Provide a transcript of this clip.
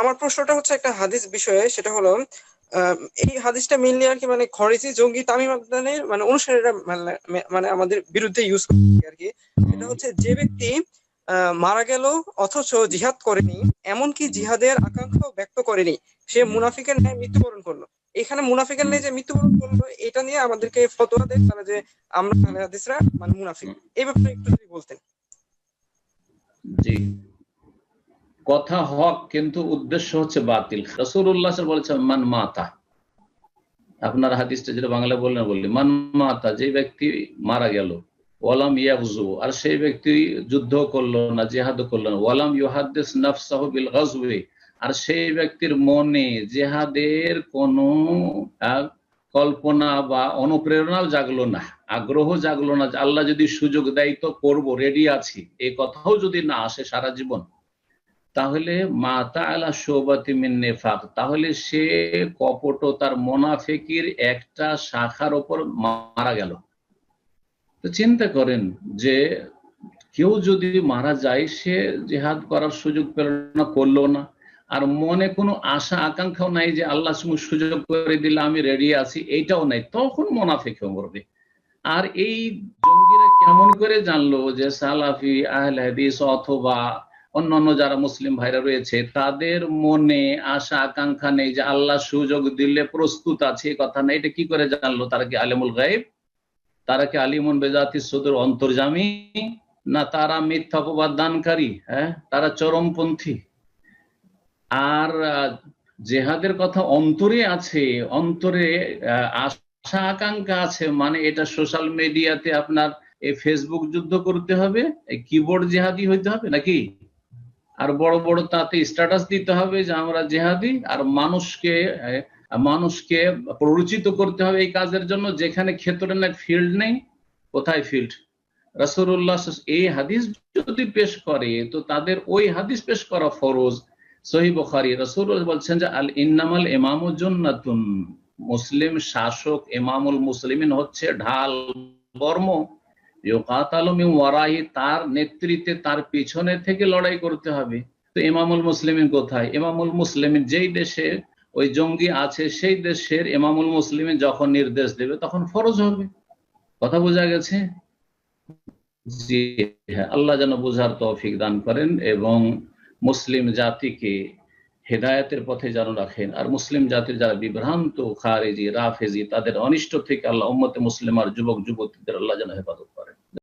আমার প্রশ্নটা হচ্ছে একটা হাদিস বিষয়ে, সেটা হলো এই হাদিসটা মেইনলি আর কি মানে খরিজি জঙ্গি তামিম আদনানের মানে অনুসারীরা মানে আমাদের বিরুদ্ধে ইউজ করে আর কি। এটা হচ্ছে যে ব্যক্তি মারা গেল অথচ জিহাদ করেনি, এমনকি জিহাদের আকাঙ্ক্ষাও ব্যক্ত করেনি, সে মুনাফিকের ন্যায় মৃত্যুবরণ করলো। এখানে মুনাফিকের ন্যায় যে মৃত্যুবরণ করলো এটা নিয়ে আমাদেরকে ফতোয়া দেয় তারা যে আমরা আহলে হাদিসরা মানে মুনাফিক। এই ব্যাপারে একটু যদি বলতেন। জি, কথা হক কিন্তু উদ্দেশ্য হচ্ছে বাতিল। রাসূলুল্লাহ বলেছেন মান মাতা, আপনার হাদিসটা যেটা বাংলা বললি মান মাতা, যে ব্যক্তি মারা গেল, ওয়ালাম ইয়াগজু, আর সেই ব্যক্তি যুদ্ধ করলো না, জিহাদ করলো না, ওয়ালাম ইউহাদ্দিস নাফসাহু বিল গাজওয়ি, আর সেই ব্যক্তির মনে জিহাদের কোনো কল্পনা বা অনুপ্রেরণাও জাগলো না, আগ্রহ জাগলো না, আল্লাহ যদি সুযোগ দেয় তো করবো, রেডি আছি, এই কথাও যদি না আসে সারা জীবন, তাহলে মাতা আলা শোবাতি মিন নিফাক, তাহলে সে কপটতার মুনাফিকির একটা শাখার উপর মারা গেল। তো চিন্তা করেন যে কেউ যদি মারা যায়, সে জিহাদ করার সুযোগ পেল না, করলো না, আর মনে কোনো আশা আকাঙ্ক্ষাও নাই যে আল্লাহ সুযোগ করে দিলে আমি রেডি আছি, এইটাও নাই, তখন মুনাফিক হয়ে মরবে। আর এই জঙ্গিরা কেমন করে জানলো যে সালাফি আহলে হাদিস অথবা অন্যান্য যারা মুসলিম ভাইরা রয়েছে তাদের মনে আশা আকাঙ্ক্ষা নেই, যে আল্লাহ সুযোগ দিলে প্রস্তুত আছে, কথা নেই, এটা কি করে জানলো? তারা কি আলিমুল গায়ব? তারা কি আলিমুন বেজাতি সুদূর অন্তর্যামী? না তারা মিথ্যা অপবাদ দানকারী? হ্যাঁ, তারা চরমপন্থী। আর জেহাদের কথা অন্তরে আছে, অন্তরে আশা আকাঙ্ক্ষা আছে, মানে এটা সোশ্যাল মিডিয়াতে আপনার এই ফেসবুক যুদ্ধ করতে হবে, এই কিবোর্ড জেহাদি হইতে হবে নাকি, আর বড় বড় তাতে স্ট্যাটাস দিতে হবে যে আমরা জেহাদি, আর মানুষকে প্ররোচিত করতে হবে এই কাজের জন্য, যেখানে ক্ষেত্রে নেই, ফিল্ড নেই। কোথায় ফিল্ড? রাসূলুল্লাহ এই হাদিস যদি পেশ করে তো তাদের ওই হাদিস পেশ করা ফরজ। সহিহ বুখারী, রাসূলুল্লাহ বলছেন যে আল ইন্নামাল ইমামু জান্নাতুন, মুসলিম শাসক ইমামুল মুসলিমিন হচ্ছে ঢাল বর্ম, ইউকাতালু মিন ওয়ারাহি, তার নেতৃত্বে তার পিছনে থেকে লড়াই করতে হবে। তো ইমামুল মুসলিমিন কোথায়? ইমামুল মুসলিমিন যেই দেশে ওই জঙ্গি আছে সেই দেশের ইমামুল মুসলিমিন যখন নির্দেশ দেবে তখন ফরজ হবে। কথা বোঝা গেছে? জি হ্যাঁ, আল্লাহ যেন বোঝার তৌফিক দান করেন এবং মুসলিম জাতিকে হেদায়েতের পথে যেন রাখেন, আর মুসলিম জাতির যারা বিভ্রান্ত খারেজি রাফেজি তাদের অনিষ্ট থেকে আল্লাহ উম্মতে মুসলিমার যুবক যুবতীদের আল্লাহ যেন হেফাজত করেন।